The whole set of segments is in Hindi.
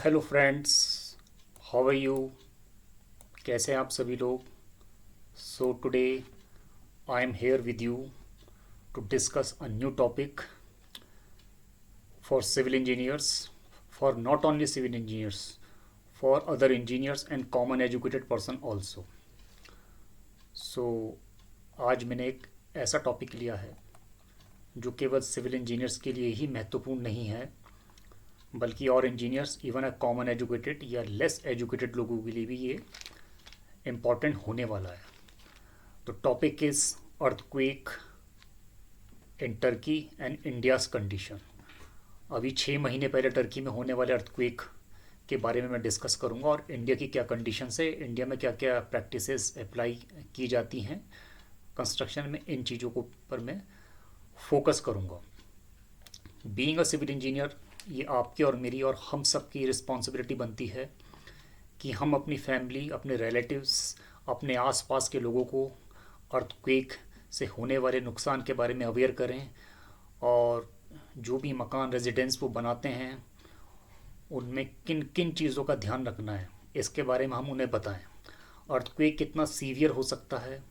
Hello friends, how are you? कैसे हैं आप सभी लोग? So today I am here with you to discuss a new topic for civil engineers, for not only civil engineers, for other engineers and common educated person also. So आज मैंने एक ऐसा टॉपिक लिया है जो केवल सिविल इंजीनियर्स के लिए ही महत्वपूर्ण नहीं है, बल्कि और engineers, even a common educated या लेस एजुकेटेड लोगों के लिए भी ये इम्पॉर्टेंट होने वाला है. तो topic is earthquake in Turkey and India's condition. अभी 6 महीने पहले टर्की में होने वाले अर्थक्वेक के बारे में मैं डिस्कस करूंगा और इंडिया की क्या कंडीशन है, इंडिया में क्या क्या प्रैक्टिसेस अप्लाई की जाती हैं कंस्ट्रक्शन में, इन चीज़ों को पर मैं फोकस करूंगा. बीइंग अ सिविल इंजीनियर, ये आपकी और मेरी और हम सब की रिस्पॉन्सिबिलिटी बनती है कि हम अपनी फैमिली, अपने रिलेटिव्स, अपने आसपास के लोगों को अर्थक्वेक से होने वाले नुकसान के बारे में अवेयर करें, और जो भी मकान रेजिडेंस वो बनाते हैं उनमें किन किन चीज़ों का ध्यान रखना है, इसके बारे में हम उन्हें बताएं. अर्थक्वेक कितना सीवियर हो सकता है,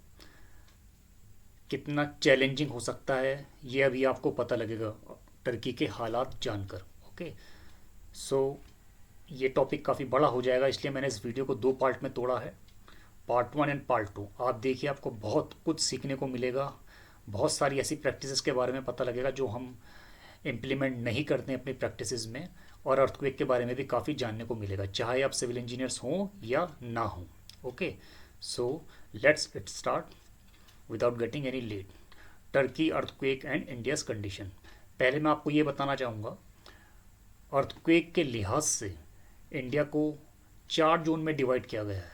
कितना चैलेंजिंग हो सकता है, ये अभी आपको पता लगेगा टर्की के हालात जानकर. ओके, सो ये टॉपिक काफ़ी बड़ा हो जाएगा, इसलिए मैंने इस वीडियो को 2 पार्ट में तोड़ा है. पार्ट 1 एंड पार्ट 2 आप देखिए, आपको बहुत कुछ सीखने को मिलेगा. बहुत सारी ऐसी प्रैक्टिसेस के बारे में पता लगेगा जो हम इम्प्लीमेंट नहीं करते हैं अपनी प्रैक्टिसेस में, और अर्थक्वेक के बारे में भी काफ़ी जानने को मिलेगा, चाहे आप सिविल इंजीनियर्स हों या ना हों. Okay, so let's it start without getting any late. Turkey earthquake and India's condition. पहले मैं आपको ये बताना चाहूँगा, अर्थक्वेक के लिहाज से इंडिया को 4 जोन में डिवाइड किया गया है.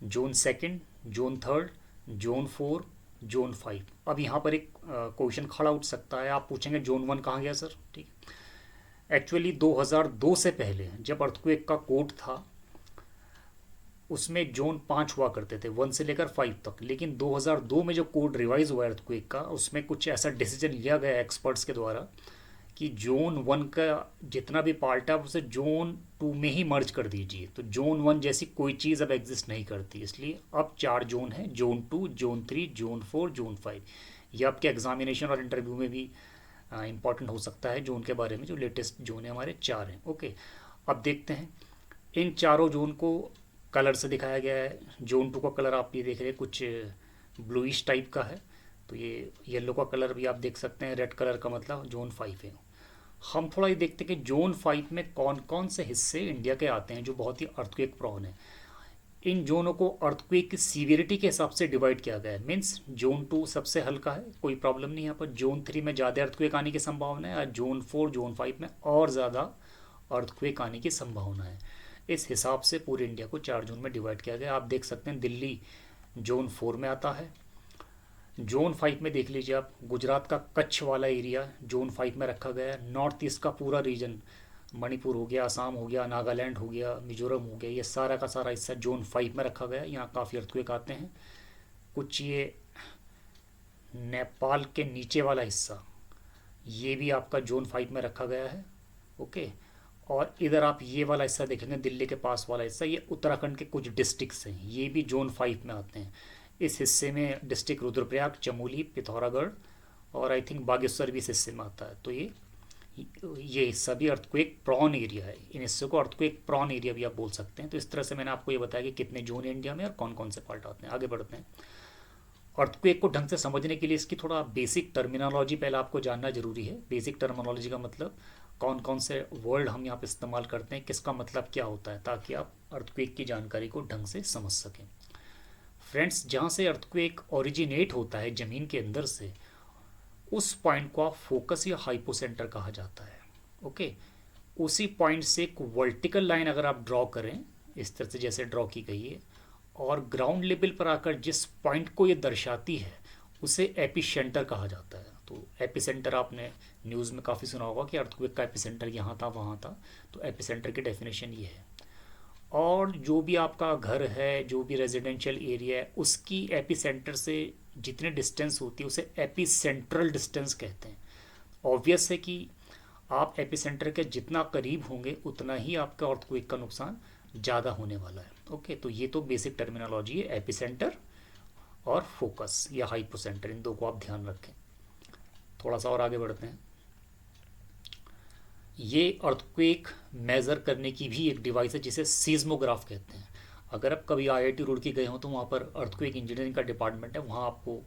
Zone second, zone third, zone four, zone 5. अब यहाँ पर एक क्वेश्चन खड़ा उठ सकता है, आप पूछेंगे जोन 1 कहाँ गया सर? ठीक. एक्चुअली 2002 से पहले जब अर्थक्वेक का कोड था, उसमें जोन 5 हुआ करते थे, 1 से लेकर 5 तक. लेकिन 2002 में जो कोड रिवाइज हुआ अर्थक्वेक का, उसमें कुछ ऐसा डिसीजन लिया गया एक्सपर्ट्स के द्वारा कि जोन 1 का जितना भी पार्ट है आप उसे जोन 2 में ही मर्ज कर दीजिए. तो जोन 1 जैसी कोई चीज़ अब एग्जिस्ट नहीं करती, इसलिए अब 4 जोन है: जोन 2, जोन 3, जोन 4, जोन 5. ये आपके एग्जामिनेशन और इंटरव्यू में भी इंपॉर्टेंट हो सकता है जोन के बारे में. जो लेटेस्ट जोन है हमारे 4 हैं. ओके, अब देखते हैं इन चारों जोन को कलर से दिखाया गया है. जोन 2 का कलर आप ये देख रहे हैं, कुछ ब्लूइश टाइप का है. तो ये येलो का कलर भी आप देख सकते हैं, रेड कलर का मतलब जोन 5 है. हम थोड़ा ये देखते हैं कि जोन 5 में कौन कौन से हिस्से इंडिया के आते हैं जो बहुत ही अर्थक्वेक प्रोन है. इन जोनों को अर्थक्वेक की सीवियरिटी के हिसाब से डिवाइड किया गया है. मीन्स जोन 2 सबसे हल्का है, कोई प्रॉब्लम नहीं. यहाँ पर जोन 3 में ज़्यादा अर्थक्वेक आने की संभावना है, और जोन 4, जोन 5 में और ज़्यादा अर्थक्वेक आने की संभावना है. इस हिसाब से पूरे इंडिया को 4 जोन में डिवाइड किया गया. आप देख सकते हैं दिल्ली जोन 4 में आता है. जोन 5 में देख लीजिए आप, गुजरात का कच्छ वाला एरिया जोन 5 में रखा गया है. नॉर्थ ईस्ट का पूरा रीजन, मणिपुर हो गया, असम हो गया, नागालैंड हो गया, मिजोरम हो गया, ये सारा का सारा हिस्सा जोन 5 में रखा गया है. यहाँ काफ़ी अर्थक्वेक आते हैं. कुछ ये नेपाल के नीचे वाला हिस्सा, ये भी आपका जोन 5 में रखा गया है. ओके, और इधर आप ये वाला हिस्सा देखेंगे, दिल्ली के पास वाला हिस्सा, ये उत्तराखंड के कुछ डिस्ट्रिक्ट्स हैं, ये भी जोन 5 में आते हैं. इस हिस्से में डिस्ट्रिक्ट रुद्रप्रयाग, चमोली, पिथौरागढ़ और आई थिंक बागेश्वर भी इस हिस्से में आता है. तो ये हिस्सा भी अर्थक्वेक प्रॉन एरिया है. इन हिस्से को अर्थक्वेक प्रॉन एरिया भी आप बोल सकते हैं. तो इस तरह से मैंने आपको ये बताया कि कितने जोन है इंडिया में और कौन कौन से पार्ट आते हैं. आगे बढ़ते हैं. अर्थक्वेक को ढंग से समझने के लिए इसकी थोड़ा बेसिक टर्मिनोलॉजी पहले आपको जानना जरूरी है. बेसिक टर्मिनोलॉजी का मतलब कौन कौन से वर्ड हम यहाँ पे इस्तेमाल करते हैं, किसका मतलब क्या होता है, ताकि आप अर्थक्वेक की जानकारी को ढंग से समझ सकें. फ्रेंड्स, जहाँ से अर्थक्वेक ओरिजिनेट होता है ज़मीन के अंदर से, उस पॉइंट को आप फोकस या हाइपोसेंटर कहा जाता है. ओके, उसी पॉइंट से एक वर्टिकल लाइन अगर आप ड्रॉ करें, इस तरह से जैसे ड्रॉ की गई है, और ग्राउंड लेवल पर आकर जिस पॉइंट को ये दर्शाती है, उसे एपिसेंटर कहा जाता है. तो एपिसेंटर आपने न्यूज़ में काफ़ी सुना होगा कि अर्थक्वेक का एपिसेंटर यहाँ था, वहाँ था. तो एपिसेंटर की डेफिनेशन ये है. और जो भी आपका घर है, जो भी रेजिडेंशियल एरिया है, उसकी एपिसेंटर से जितनी डिस्टेंस होती है उसे एपिसेंट्रल डिस्टेंस कहते हैं. ऑब्वियस है कि आप एपिसेंटर के जितना करीब होंगे उतना ही आपका अर्थक्वेक का नुकसान ज़्यादा होने वाला है। ओके, तो ये तो बेसिक टर्मिनोलॉजी है, एपिसेंटर और फोकस या हाइपोसेंटर, इन दो को आप ध्यान रखें। थोड़ा सा और आगे बढ़ते हैं। ये अर्थक्वेक मेज़र करने की भी एक डिवाइस है जिसे सीज़मोग्राफ कहते हैं। अगर आप कभी आईआईटी रुड़की गए हो तो वहाँ पर अर्थक्वेक इंजीनियरिंग का डिपार्टमेंट है, वहाँ आपको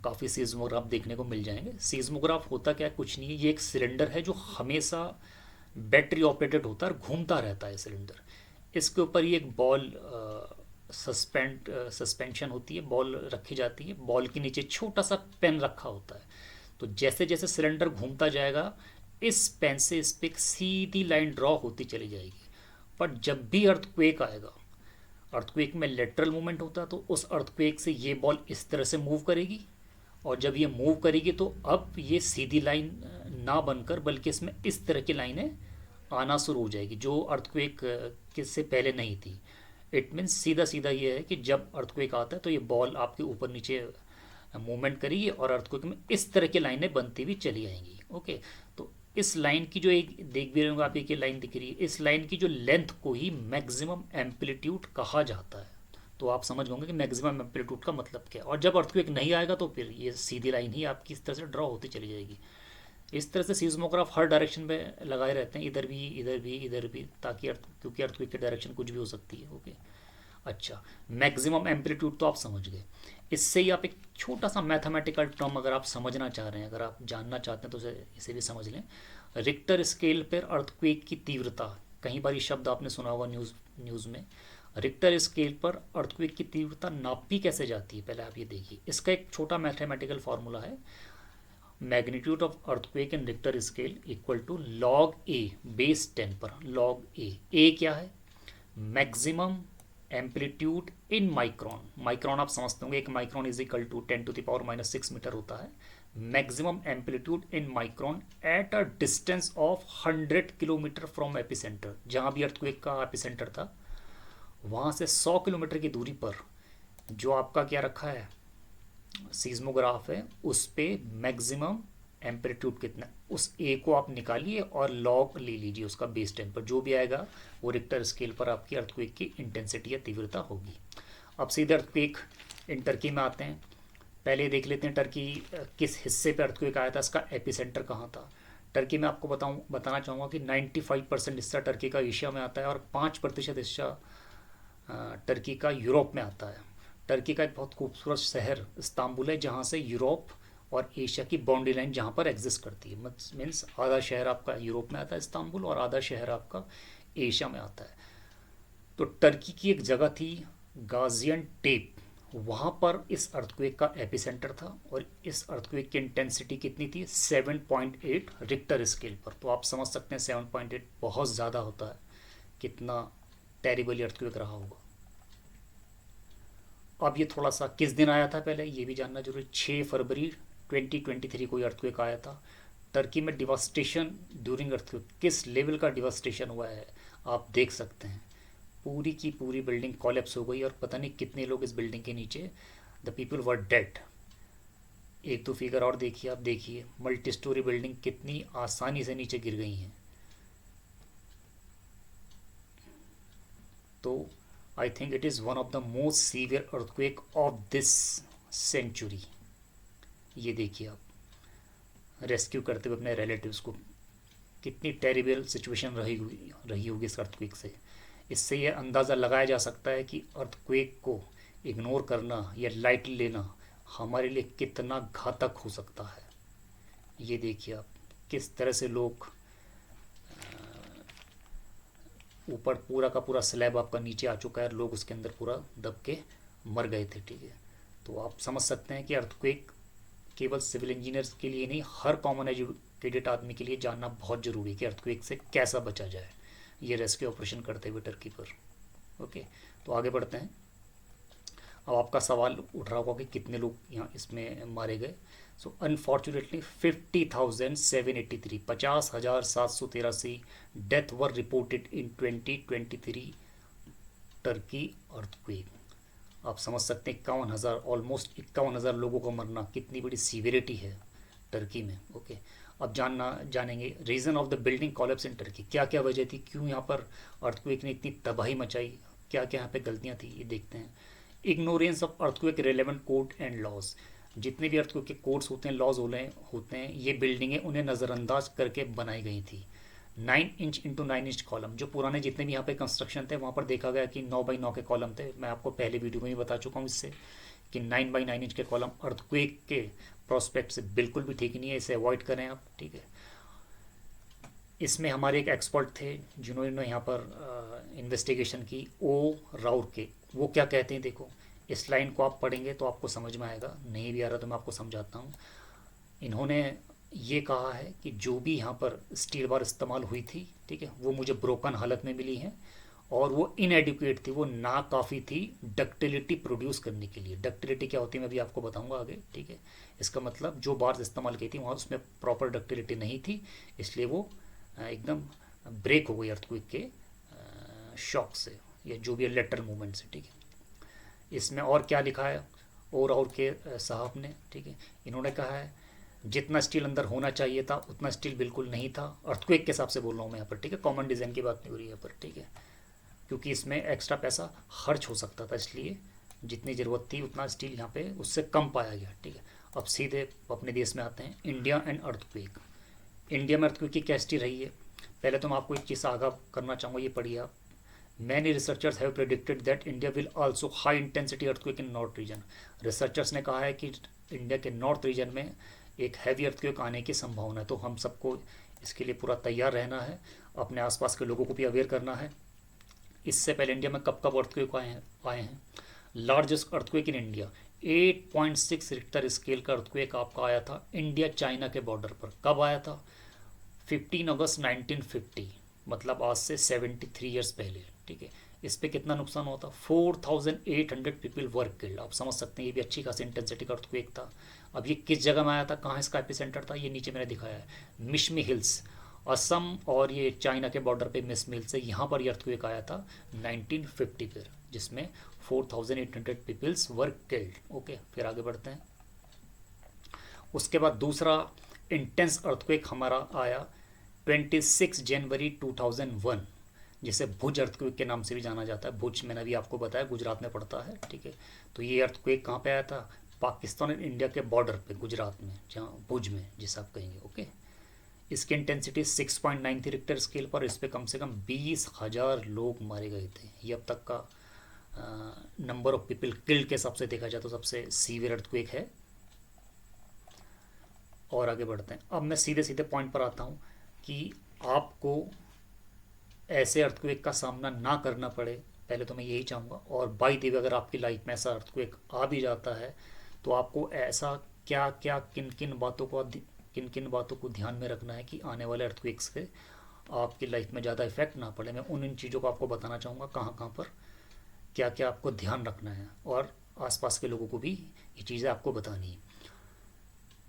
काफ़ी सीज़मोग्राफ देखने को मिल जाएंगे। सीज़मोग्राफ होता क्या है, कुछ नहीं है, ये एक सिलेंडर है जो हमेशा बैटरी ऑपरेटेड होता है और घूमता रहता है सिलेंडर। इसके ऊपर ये एक बॉल सस्पेंशन होती है, बॉल रखी जाती है, बॉल के नीचे छोटा सा पेन रखा होता है। तो जैसे जैसे सिलेंडर घूमता जाएगा इस पेन से इस पर एक सीधी लाइन ड्रॉ होती चली जाएगी। पर जब भी अर्थक्वेक आएगा, अर्थक्वेक में लेटरल मूवमेंट होता है, तो उस अर्थक्वेक से ये बॉल इस तरह से मूव करेगी, और जब ये मूव करेगी तो अब ये सीधी लाइन ना बनकर बल्कि इसमें इस तरह की लाइनें आना शुरू हो जाएगी जो अर्थक्वेक किससे पहले नहीं थी। इट मीन्स सीधा सीधा ये है कि जब अर्थक्वेक आता है तो ये बॉल आपके ऊपर नीचे मूवमेंट करेगी और अर्थक्वेक में इस तरह की लाइनें बनती हुई चली आएंगी। ओके, तो इस लाइन की जो एक देख भी रहे होंगे आप, एक ये लाइन दिख रही है, इस लाइन की जो लेंथ को ही मैक्सिमम एम्पलीट्यूड कहा जाता है। तो आप समझ होंगे कि मैक्सिमम एम्पलीट्यूड का मतलब क्या है। और जब अर्थक्वेक नहीं आएगा तो फिर ये सीधी लाइन ही आपकी इस तरह से ड्रॉ होती चली जाएगी। इस तरह से सीज़मोग्राफ हर डायरेक्शन में लगाए रहते हैं, इधर भी इधर भी इधर भी, ताकि क्योंकि अर्थक्वेक की डायरेक्शन कुछ भी हो सकती है। ओके, अच्छा, मैक्सिमम एम्पलीट्यूड तो आप समझ गए। इससे ही आप एक छोटा सा मैथमेटिकल टर्म अगर आप समझना चाह रहे हैं, अगर आप जानना चाहते हैं तो इसे भी समझ लें। रिक्टर स्केल पर अर्थक्वेक की तीव्रता, कई बार ये शब्द आपने सुना होगा न्यूज़ में। रिक्टर स्केल पर अर्थक्वेक की तीव्रता नापी कैसे जाती है, पहले आप ये देखिए। इसका एक छोटा मैथमेटिकल फार्मूला है, magnitude of earthquake in Richter scale equal to log a base 10 पर। लॉग ए क्या है, maximum amplitude in micron. Micron आप समझते होंगे, एक micron is equal to 10⁻⁻6 metre होता है। Maximum amplitude in micron at a distance of 100 kilometre from epicentre. जहाँ भी अर्थक्वेक का एपिसेंटर था वहाँ से 100 किलोमीटर की दूरी पर जो आपका क्या रखा है, सीज़मोग्राफ है, उस पे मैक्सिमम एम्पलीट्यूड कितना, उस ए को आप निकालिए और लॉग ले लीजिए उसका बेस 10 पर। जो भी आएगा वो रिक्टर स्केल पर आपकी अर्थक्वेक की इंटेंसिटी या तीव्रता होगी। अब सीधे अर्थक्वेक इन टर्की में आते हैं। पहले देख लेते हैं टर्की किस हिस्से पर अर्थक्वेक आया था, इसका एपिसेंटर कहाँ था। टर्की में आपको बताना चाहूँगा कि 95% हिस्सा टर्की का एशिया में आता है और 5% हिस्सा टर्की का यूरोप में आता है। टर्की का एक बहुत खूबसूरत शहर इस्तांबुल है जहाँ से यूरोप और एशिया की बाउंड्री लाइन जहाँ पर एग्जिस्ट करती है। मीन्स आधा शहर आपका यूरोप में आता है इस्तांबुल, और आधा शहर आपका एशिया में आता है। तो टर्की की एक जगह थी गाजियन टेप, वहाँ पर इस अर्थक्वेक का एपिसेंटर था और इस अर्थक्वेक की इंटेंसिटी कितनी थी, 7.8 रिक्टर स्केल पर। तो आप समझ सकते हैं 7.8 बहुत ज़्यादा होता है, कितना टेरिबल अर्थक्वेक रहा होगा। अब ये थोड़ा सा किस दिन आया था पहले ये भी जानना जरूरी। 6 फरवरी 2023 को अर्थक्वेक आया था। टर्की में डिवास्टेशन ड्यूरिंग अर्थक्वेक, किस लेवल का डिवास्टेशन हुआ है आप देख सकते हैं। पूरी की पूरी बिल्डिंग कॉलेप्स हो गई और पता नहीं कितने लोग इस बिल्डिंग के नीचे, द पीपल वर डेड। एक दो फिगर और देखिए, आप देखिए मल्टी स्टोरी बिल्डिंग कितनी आसानी से नीचे गिर गई हैं। तो I think it is one of the most severe earthquake of this century. ये देखिए आप, रेस्क्यू करते हुए अपने रिलेटिव्स को, कितनी टेरिबल सिचुएशन रही होगी इस अर्थक्वेक से। इससे ये अंदाज़ा लगाया जा सकता है कि अर्थक्वेक को इग्नोर करना या लाइटली लेना हमारे लिए कितना घातक हो सकता है। ये देखिए आप किस तरह से लोग, ऊपर पूरा का पूरा स्लैब आपका नीचे आ चुका है, लोग उसके अंदर पूरा दब के मर गए थे। ठीक है, तो आप समझ सकते हैं कि अर्थक्वेक केवल सिविल इंजीनियर्स के लिए नहीं, हर कॉमन एजुकेटेड आदमी के लिए जानना बहुत ज़रूरी है कि अर्थक्वेक से कैसा बचा जाए ये रेस्क्यू ऑपरेशन करते हुए टर्की पर। ओके, तो आगे बढ़ते हैं। अब आपका सवाल उठ रहा होगा कि कितने लोग यहाँ इसमें मारे गए। So unfortunately 50,783 50,783 death were reported in 2023 Turkey earthquake. आप समझ सकते हैं 51,000, ऑलमोस्ट 51,000 लोगों का मरना कितनी बड़ी सीवियरिटी है टर्की में। ओके, अब जानेंगे reason of the building collapse in Turkey, क्या क्या वजह थी, क्यों यहाँ पर अर्थक्वेक ने इतनी तबाही मचाई, क्या क्या यहाँ पे गलतियाँ थी, ये देखते हैं। Ignorance of earthquake relevant code and laws, जितने भी अर्थक्वेक के कोड्स होते हैं, लॉज होते हैं, ये बिल्डिंगें उन्हें नज़रअंदाज करके बनाई गई थी। 9 इंच इंटू 9 इंच कॉलम, जो पुराने जितने भी यहाँ पे कंस्ट्रक्शन थे वहाँ पर देखा गया कि 9 बाई 9 के कॉलम थे। मैं आपको पहले वीडियो में भी बता चुका हूँ इससे कि 9 बाई 9 इंच के कॉलम अर्थक्वेक के प्रोस्पेक्ट से बिल्कुल भी ठीक नहीं है, इसे अवॉइड करें आप, ठीक है। इसमें हमारे एक एक्सपर्ट थे जिन्होंने यहाँ पर इन्वेस्टिगेशन की, ओ राउर के। वो क्या कहते हैं देखो, इस लाइन को आप पढ़ेंगे तो आपको समझ में आएगा, नहीं भी आ रहा तो मैं आपको समझाता हूँ। इन्होंने ये कहा है कि जो भी यहाँ पर स्टील बार इस्तेमाल हुई थी, ठीक है, वो मुझे ब्रोकन हालत में मिली है और वो इनएडिक्वेट थी, वो ना काफ़ी थी डक्टिलिटी प्रोड्यूस करने के लिए। डक्टिलिटी क्या होती है मैं भी आपको बताऊंगा आगे, ठीक है। इसका मतलब जो बार्स इस्तेमाल की थी वहाँ उसमें प्रॉपर डक्टिलिटी नहीं थी, इसलिए वो एकदम ब्रेक हो गई अर्थक्वेक के शॉक से, या जो भी लेटरल मूवमेंट से, ठीक है। इसमें और क्या लिखा है और के साहब ने, ठीक है, इन्होंने कहा है जितना स्टील अंदर होना चाहिए था उतना स्टील बिल्कुल नहीं था, अर्थक्वेक के हिसाब से बोल रहा हूँ मैं यहाँ पर, ठीक है, कॉमन डिज़ाइन की बात नहीं हो रही है यहाँ पर, ठीक है, क्योंकि इसमें एक्स्ट्रा पैसा खर्च हो सकता था, इसलिए जितनी ज़रूरत थी उतना स्टील यहाँ पे उससे कम पाया गया, ठीक है। अब सीधे अपने देश में आते हैं, इंडिया एंड अर्थक्वेक। इंडिया में अर्थक्वेक की क्या हिस्ट्री रही है, पहले तो मैं आपको एक चीज़ आगाह करना चाहूँगा, ये पढ़िए आप। Many researchers have predicted that India will also high intensity earthquake in north region. Researchers ने कहा है कि इंडिया के नॉर्थ रीजन में एक हैवी अर्थक्वेक आने की संभावना है, तो हम सबको इसके लिए पूरा तैयार रहना है, अपने आसपास के लोगों को भी अवेयर करना है। इससे पहले इंडिया में कब कब अर्थक्वेक आए हैं। Largest earthquake in India 8.6 Richter scale का अर्थक्वेक आपका आया था इंडिया चाइना के बॉर्डर पर। कब आया था? 15 अगस्त 1950, मतलब आज से 73 ईयर्स पहले, ठीक है। इस पे कितना नुकसान हुआ था? 4,800 पीपल वर्क किल्ड। आप समझ सकते हैं ये भी अच्छी खासी इंटेंसिटी का अर्थक्वेक था। अब ये किस जगह में आया था, कहाँ इसका एपिसेंटर था, ये नीचे मैंने दिखाया है, मिशमी हिल्स, असम और ये चाइना के बॉर्डर पे मिशमी हिल्स है, यहाँ पर ये अर्थक्वेक आया था 1950 पर, जिसमें 4,800 पीपल्स वर्क किल्ड। ओके, फिर आगे बढ़ते हैं। उसके बाद दूसरा इंटेंस अर्थक्वेक हमारा आया 26 जनवरी 2001, जिसे भुज अर्थक्वेक के नाम से भी जाना जाता है। भुज मैंने अभी आपको बताया गुजरात में पड़ता है, ठीक है। तो ये अर्थक्वेक कहाँ पे आया था? पाकिस्तान और इंडिया के बॉर्डर पे, गुजरात में, जहाँ भुज में जिसे आप कहेंगे, ओके। इसकी इंटेंसिटी 6.9 थी रिक्टर स्केल पर। इस पर कम से कम 20,000 लोग मारे गए थे। ये अब तक का नंबर ऑफ पीपल किल्ड के हिसाब से देखा जाए तो सबसे सीवियर अर्थक्वेक है। और आगे बढ़ते हैं। अब मैं सीधे सीधे पॉइंट पर आता हूँ कि आपको ऐसे अर्थक्वेक का सामना ना करना पड़े, पहले तो मैं यही चाहूँगा। और बाई द वे अगर आपकी लाइफ में ऐसा अर्थक्वेक आ भी जाता है तो आपको ऐसा क्या क्या किन किन बातों को ध्यान में रखना है कि आने वाले अर्थक्वेक्स से आपकी लाइफ में ज़्यादा इफेक्ट ना पड़े। मैं उन चीज़ों को आपको बताना चाहूँगा, कहाँ कहाँ पर क्या क्या आपको ध्यान रखना है, और आसपास के लोगों को भी ये चीज़ें आपको बतानी है।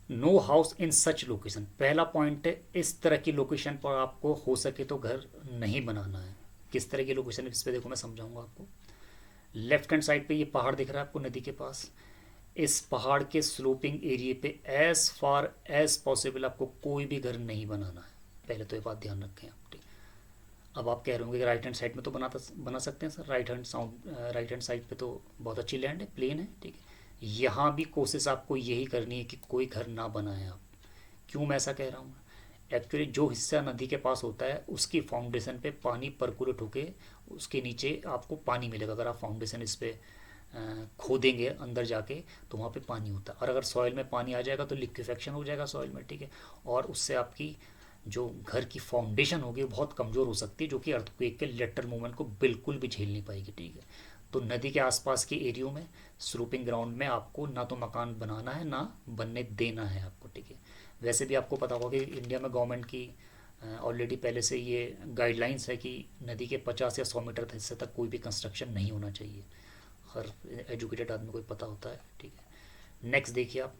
No house in such location, पहला पॉइंट है, इस तरह की लोकेशन पर आपको हो सके तो घर नहीं बनाना है। किस तरह की लोकेशन है इस पर देखो, मैं समझाऊंगा आपको। लेफ्ट हैंड साइड पे ये पहाड़ दिख रहा है आपको नदी के पास। इस पहाड़ के स्लोपिंग एरिए पे एज फार एज पॉसिबल आपको कोई भी घर नहीं बनाना है। पहले तो ये बात ध्यान रखें आप, ठीक। अब आप कह रहे होंगे कि राइट हैंड साइड में तो बना सकते हैं सर, राइट हैंड साइड पे तो बहुत अच्छी लैंड है, प्लेन है, ठीक है। यहाँ भी कोशिश आपको यही करनी है कि कोई घर ना बनाएं आप। क्यों मैं ऐसा कह रहा हूँ? एक्चुअली जो हिस्सा नदी के पास होता है उसकी फाउंडेशन पे पानी परकुलेट होके उसके नीचे आपको पानी मिलेगा। अगर आप फाउंडेशन इस पे खोदेंगे अंदर जाके तो वहाँ पे पानी होता है, और अगर सॉइल में पानी आ जाएगा तो लिक्विफेक्शन हो जाएगा सॉइल में, ठीक है। और उससे आपकी जो घर की फाउंडेशन होगी वो बहुत कमज़ोर हो सकती है, जो कि अर्थक्वेक के लेटरल मूवमेंट को बिल्कुल भी झेल नहीं पाएगी, ठीक है। तो नदी के आसपास के एरियो में, स्लोपिंग ग्राउंड में आपको ना तो मकान बनाना है ना बनने देना है आपको, ठीक है। वैसे भी आपको पता होगा कि इंडिया में गवर्नमेंट की ऑलरेडी पहले से ये गाइडलाइंस है कि नदी के 50 या 100 मीटर हिस्से तक कोई भी कंस्ट्रक्शन नहीं होना चाहिए। हर एजुकेटेड आदमी को पता होता है, ठीक है। नेक्स्ट देखिए आप,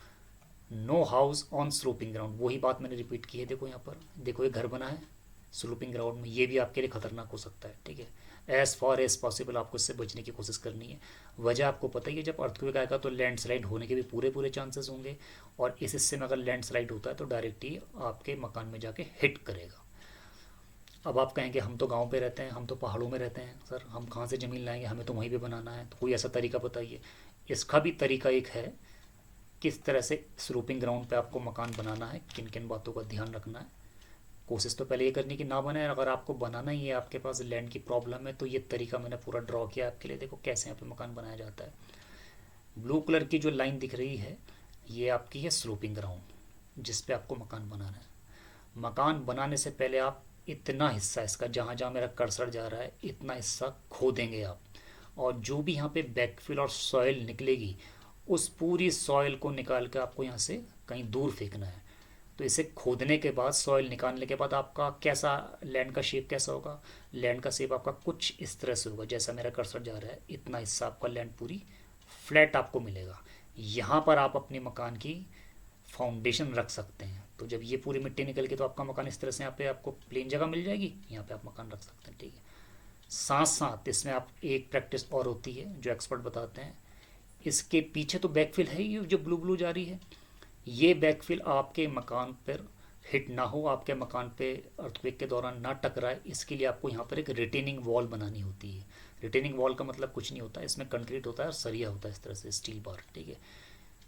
no house on sloping ground, वही बात मैंने रिपीट की है। देखो यहाँ पर, देखो ये घर बना है स्लोपिंग ग्राउंड में, ये भी आपके लिए खतरनाक हो सकता है। ठीक है, एज़ फार एज पॉसिबल आपको इससे बचने की कोशिश करनी है। वजह आपको पता ही है, जब अर्थक्वेक आएगा तो लैंडस्लाइड होने के भी पूरे पूरे चांसेस होंगे, और इस हिस्से में अगर लैंडस्लाइड होता है तो डायरेक्ट ही आपके मकान में जाके हिट करेगा। अब आप कहेंगे हम तो गांव पे रहते हैं, हम तो पहाड़ों में रहते हैं सर, हम कहाँ से ज़मीन लाएंगे, हमें तो वहीं पे बनाना है, तो कोई ऐसा तरीका बताइए। इसका भी तरीका एक है, किस तरह से स्लोपिंग ग्राउंड पे आपको मकान बनाना है, किन किन बातों का ध्यान रखना है। कोशिश तो पहले ये करनी कि ना बनाए, अगर आपको बनाना ही है, आपके पास लैंड की प्रॉब्लम है, तो ये तरीका मैंने पूरा ड्रॉ किया आपके लिए। देखो कैसे यहाँ पे मकान बनाया जाता है। ब्लू कलर की जो लाइन दिख रही है, ये आपकी है स्लोपिंग ग्राउंड, जिस पे आपको मकान बनाना है। मकान बनाने से पहले आप इतना हिस्सा इसका, जहाँ जहाँ मेरा कर्सर जा रहा है, इतना हिस्सा खोदेंगे आप, और जो भी यहाँ पे बैकफिल और सॉइल निकलेगी, उस पूरी सॉइल को निकाल के आपको यहाँ से कहीं दूर फेंकना है। तो इसे खोदने के बाद, सॉइल निकालने के बाद आपका कैसा लैंड का शेप कैसा होगा, लैंड का शेप आपका कुछ इस तरह से होगा, जैसा मेरा कर्सर जा रहा है, इतना हिस्सा आपका लैंड पूरी फ्लैट आपको मिलेगा। यहाँ पर आप अपने मकान की फाउंडेशन रख सकते हैं। तो जब ये पूरी मिट्टी निकल के, तो आपका मकान इस तरह से यहाँ पे आपको प्लेन जगह मिल जाएगी, यहाँ पे आप मकान रख सकते हैं। ठीक है, साथ साथ इसमें आप एक प्रैक्टिस और होती है जो एक्सपर्ट बताते हैं, इसके पीछे तो बैकफिल है ही जो ब्लू ब्लू जा रही है, ये बैकफिल आपके मकान पर हिट ना हो, आपके मकान पे अर्थक्वेक के दौरान ना टकराए, इसके लिए आपको यहाँ पर एक रिटेनिंग वॉल बनानी होती है। रिटेनिंग वॉल का मतलब कुछ नहीं होता, इसमें कंक्रीट होता है और सरिया होता है इस तरह से, स्टील बार। ठीक है,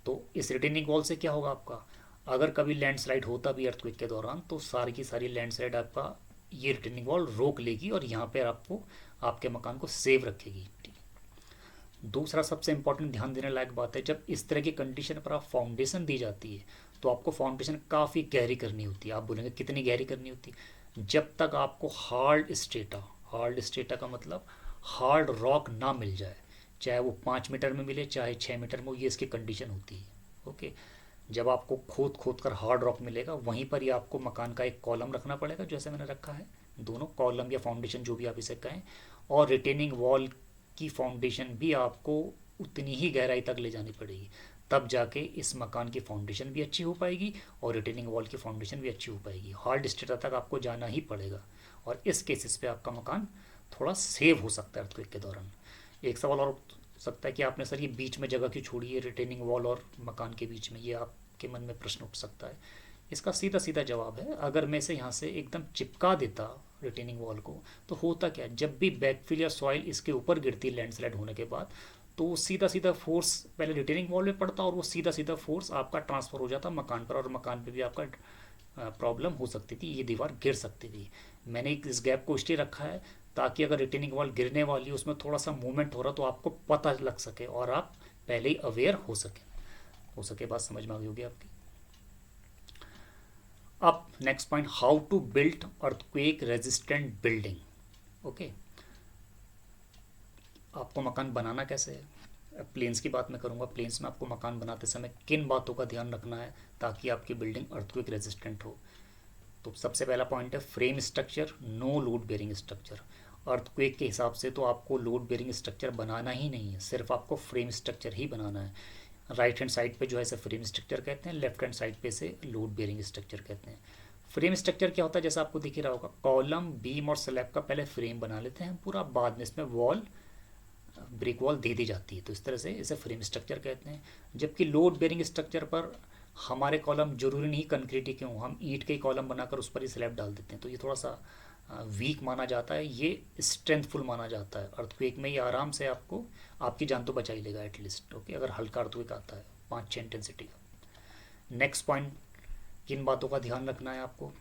तो इस रिटेनिंग वॉल से क्या होगा आपका, अगर कभी लैंडस्लाइड होता भी अर्थक्वेक के दौरान, तो सारी की सारी लैंडस्लाइड आपका ये रिटेनिंग वॉल रोक लेगी, और यहाँ पर आपको आपके मकान को सेव रखेगी। ठीक है, दूसरा सबसे इंपॉर्टेंट ध्यान देने लायक बात है, जब इस तरह की कंडीशन पर आप फाउंडेशन दी जाती है, तो आपको फाउंडेशन काफ़ी गहरी करनी होती है। आप बोलेंगे कितनी गहरी करनी होती है, जब तक आपको हार्ड स्टेटा का मतलब हार्ड रॉक ना मिल जाए, चाहे वो 5 मीटर में मिले चाहे 6 मीटर में, ये इसकी कंडीशन होती है। ओके, जब आपको खोद खोद कर हार्ड रॉक मिलेगा, वहीं पर ही आपको मकान का एक कॉलम रखना पड़ेगा, जैसे मैंने रखा है, दोनों कॉलम या फाउंडेशन जो भी आप इसे कहें, और रिटेनिंग वॉल की फाउंडेशन भी आपको उतनी ही गहराई तक ले जानी पड़ेगी, तब जाके इस मकान की फाउंडेशन भी अच्छी हो पाएगी और रिटेनिंग वॉल की फाउंडेशन भी अच्छी हो पाएगी। हार्ड स्टेटा तक आपको जाना ही पड़ेगा, और इस केसेस पे आपका मकान थोड़ा सेव हो सकता है अर्थक्वेक के दौरान। एक सवाल और हो सकता है कि आपने सर ये बीच में जगह क्यों छोड़ी है, रिटेनिंग वॉल और मकान के बीच में, ये आपके मन में प्रश्न उठ सकता है। इसका सीधा सीधा जवाब है, अगर मैं इसे यहाँ से एकदम चिपका देता रिटेनिंग वॉल को, तो होता क्या, जब भी बैकफिल या सॉइल इसके ऊपर गिरती लैंडस्लाइड होने के बाद, तो सीधा सीधा फोर्स पहले रिटेनिंग वॉल में पड़ता, और वो सीधा सीधा फोर्स आपका ट्रांसफ़र हो जाता मकान पर, और मकान पे भी आपका प्रॉब्लम हो सकती थी, ये दीवार गिर सकती थी। मैंने इस गैप को इसलिए रखा है ताकि अगर रिटेनिंग वॉल गिरने वाली, उसमें थोड़ा सा मूवमेंट हो रहा, तो आपको पता लग सके और आप पहले ही अवेयर हो सके बात समझ में आ गई होगी आपकी। अब next point, how to build earthquake resistant building. Okay, आपको मकान बनाना कैसे है, प्लेन्स की बात मैं करूँगा। प्लेन्स में आपको मकान बनाते समय किन बातों का ध्यान रखना है ताकि आपकी बिल्डिंग अर्थक्वेक रेजिस्टेंट हो। तो सबसे पहला पॉइंट है frame structure, no load bearing structure. Earthquake के हिसाब से तो आपको लोड बेरिंग स्ट्रक्चर बनाना ही नहीं है, सिर्फ आपको फ्रेम स्ट्रक्चर ही बनाना है। राइट हैंड साइड पे जो है इसे फ्रेम स्ट्रक्चर कहते हैं, लेफ्ट हैंड साइड पे इसे लोड बेरिंग स्ट्रक्चर कहते हैं। फ्रेम स्ट्रक्चर क्या होता है, जैसा आपको दिख ही रहा होगा, कॉलम बीम और स्लैब का पहले फ्रेम बना लेते हैं पूरा, बाद में इसमें वॉल ब्रिक वॉल दे दी जाती है, तो इस तरह से इसे फ्रेम स्ट्रक्चर कहते हैं। जबकि लोड बेरिंग स्ट्रक्चर पर हमारे कॉलम जरूरी नहीं कंक्रीट ही क्यों, हम ईंट के कॉलम बनाकर उस पर ही स्लैब डाल देते हैं, तो ये थोड़ा सा वीक माना जाता है, ये स्ट्रेंथफुल माना जाता है। अर्थक्वेक में ये आराम से आपको आपकी जान तो बचा ही लेगा एटलीस्ट। ओके, अगर हल्का अर्थक्वेक आता है 5-6 इंटेंसिटी का। नेक्स्ट पॉइंट, किन बातों का ध्यान रखना है आपको,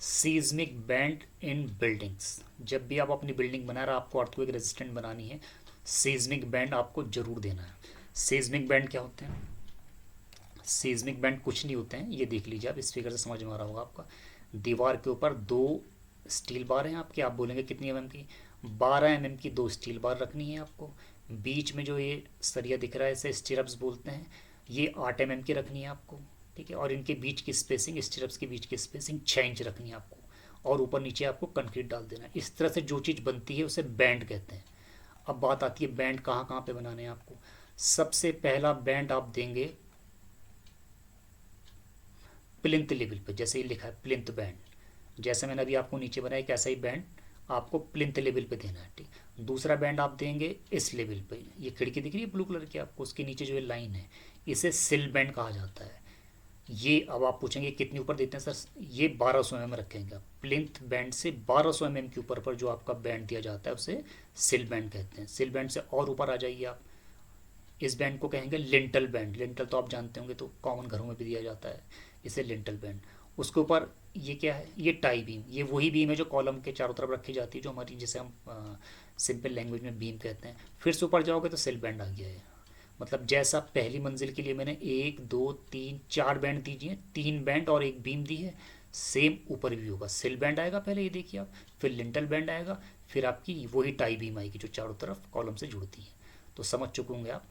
सीज्मिक बैंड इन बिल्डिंग्स। जब भी आप अपनी बिल्डिंग बना रहे, आपको अर्थक्वेक रेजिस्टेंट बनानी है, सीज्मिक बैंड आपको जरूर देना है। सीज्मिक बैंड क्या होते हैं, सीज्मिक बैंड कुछ नहीं होते हैं, ये देख लीजिए आप, इस फिगर से समझ में आ रहा होगा आपका। दीवार के ऊपर 2 स्टील बार हैं आपके, आप बोलेंगे कितनी एमएम की, 12 एमएम की 2 स्टील बार रखनी है आपको। बीच में जो ये सरिया दिख रहा है इसे स्टीरप्स बोलते हैं, ये 8 एमएम की रखनी है आपको। ठीक है, और इनके बीच की स्पेसिंग, स्टीरप्स के बीच की स्पेसिंग 6 इंच रखनी है आपको, और ऊपर नीचे आपको कंक्रीट डाल देना है। इस तरह से जो चीज़ बनती है उसे बैंड कहते हैं। अब बात आती है बैंड कहाँ कहाँ पे बनाने हैं आपको। सबसे पहला बैंड आप देंगे प्लिंथ लेवल पे, जैसे ये लिखा है प्लिंथ बैंड, जैसे मैंने अभी आपको नीचे बनाया एक ऐसा ही बैंड आपको प्लिंथ लेवल पे देना है, ठीक। दूसरा बैंड आप देंगे इस लेवल पे, ये खिड़की दिख रही है ब्लू कलर की आपको, उसके नीचे जो ये लाइन है इसे सिल बैंड कहा जाता है। ये अब आप पूछेंगे कितने ऊपर देते हैं सर, ये 1200 mm रखेंगे आप। प्लिंथ बैंड से 1200 mm के ऊपर पर जो आपका बैंड दिया जाता है उसे सिल बैंड कहते हैं। सिल बैंड से और ऊपर आ जाइए आप, इस बैंड को कहेंगे लिंटल बैंड। लिंटल तो आप जानते होंगे, तो कॉमन घरों में भी दिया जाता है इसे लिंटल बैंड। उसके ऊपर ये क्या है, ये टाई बीम, ये वही बीम है जो कॉलम के चारों तरफ रखी जाती है, जो हमारी जिसे हम सिंपल लैंग्वेज में बीम कहते हैं। फिर से ऊपर जाओगे तो सिल बैंड आ गया है। मतलब जैसा पहली मंजिल के लिए मैंने 1 2 3 4 बैंड दीजिए, 3 बैंड और एक बीम दी है, सेम ऊपर भी होगा। सिल बैंड आएगा पहले, ये देखिए आप, फिर लिंटल बैंड आएगा, फिर आपकी वही टाई बीम आएगी जो चारों तरफ कॉलम से जुड़ती है। तो समझ चुके होंगे आप,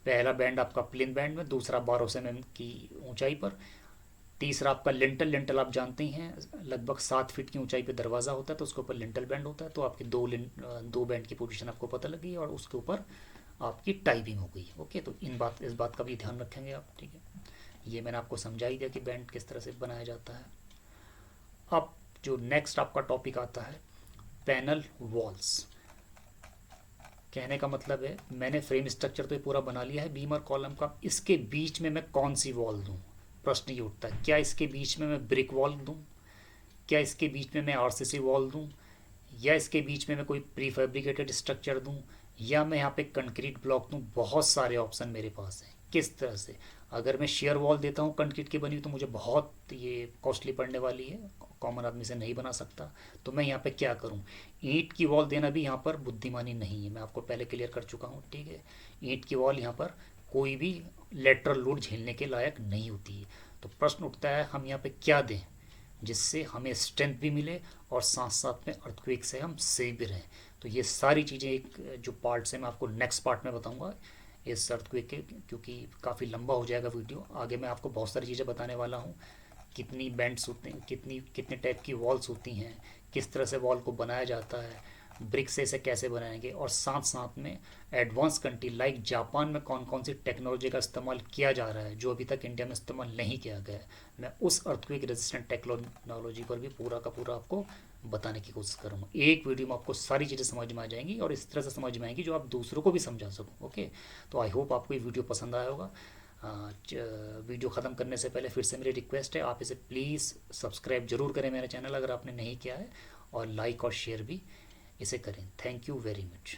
पहला बैंड आपका प्लिन बैंड में, दूसरा 1200 mm की ऊंचाई पर, तीसरा आपका लिंटल। लिंटल आप जानते ही हैं, लगभग 7 फीट की ऊंचाई पे दरवाज़ा होता है तो उसके ऊपर लिंटल बैंड होता है। तो आपके दो बैंड की पोजीशन आपको पता लग गई और उसके ऊपर आपकी टाई बीम हो गई। ओके, तो इस बात का भी ध्यान रखेंगे आप, ठीक है। ये मैंने आपको समझा ही दिया कि बैंड किस तरह से बनाया जाता है। अब जो नेक्स्ट आपका टॉपिक आता है, पैनल वॉल्स। कहने का मतलब है मैंने फ्रेम स्ट्रक्चर तो ये पूरा बना लिया है बीम और कॉलम का, इसके बीच में मैं कौन सी वॉल दूँ। प्रश्न ये उठता है, क्या इसके बीच में मैं ब्रिक वॉल दूँ, क्या इसके बीच में मैं आरसीसी वॉल दूँ, या इसके बीच में मैं कोई प्री फैब्रिकेटेड स्ट्रक्चर दूँ, या मैं यहाँ पे कंक्रीट ब्लॉक दूँ। बहुत सारे ऑप्शन मेरे पास हैं किस तरह से। अगर मैं शेयर वॉल देता हूँ कंक्रीट की बनी हुई तो मुझे बहुत ये कॉस्टली पड़ने वाली है, कॉमन आदमी से नहीं बना सकता। तो मैं यहाँ पे क्या करूँ, ईंट की वॉल देना भी यहाँ पर बुद्धिमानी नहीं है, मैं आपको पहले क्लियर कर चुका हूँ, ठीक है। ईंट की वॉल यहाँ पर कोई भी लेटरल लोड झेलने के लायक नहीं होती है। तो प्रश्न उठता है हम यहाँ पे क्या दें जिससे हमें स्ट्रेंथ भी मिले और साथ साथ में अर्थक्वेक से हम सेव भी रहें। तो ये सारी चीज़ें एक जो पार्ट्स हैं मैं आपको नेक्स्ट पार्ट में बताऊंगा इस अर्थक्वेक के, क्योंकि काफ़ी लंबा हो जाएगा वीडियो। आगे मैं आपको बहुत सारी चीज़ें बताने वाला हूँ, कितनी बैंड्स होते हैं, कितने टाइप की वॉल्स होती हैं, किस तरह से वॉल को बनाया जाता है, ब्रिक से इसे कैसे बनाएंगे, और साथ साथ में एडवांस कंट्री लाइक जापान में कौन कौन सी टेक्नोलॉजी का इस्तेमाल किया जा रहा है जो अभी तक इंडिया में इस्तेमाल नहीं किया गया है। मैं उस अर्थक्वेक रेजिस्टेंट टेक्नोलॉजी पर भी पूरा का पूरा आपको बताने की कोशिश करूँगा। एक वीडियो में आपको सारी चीज़ें समझ में आ जाएंगी और इस तरह से समझ में आएंगी जो आप दूसरों को भी समझा सको। ओके, तो आई होप आपको ये वीडियो पसंद आया होगा। वीडियो ख़त्म करने से पहले फिर से मेरी रिक्वेस्ट है, आप इसे प्लीज़ सब्सक्राइब जरूर करें मेरा चैनल अगर आपने नहीं किया है, और लाइक और शेयर भी इसे करें। Thank you very much.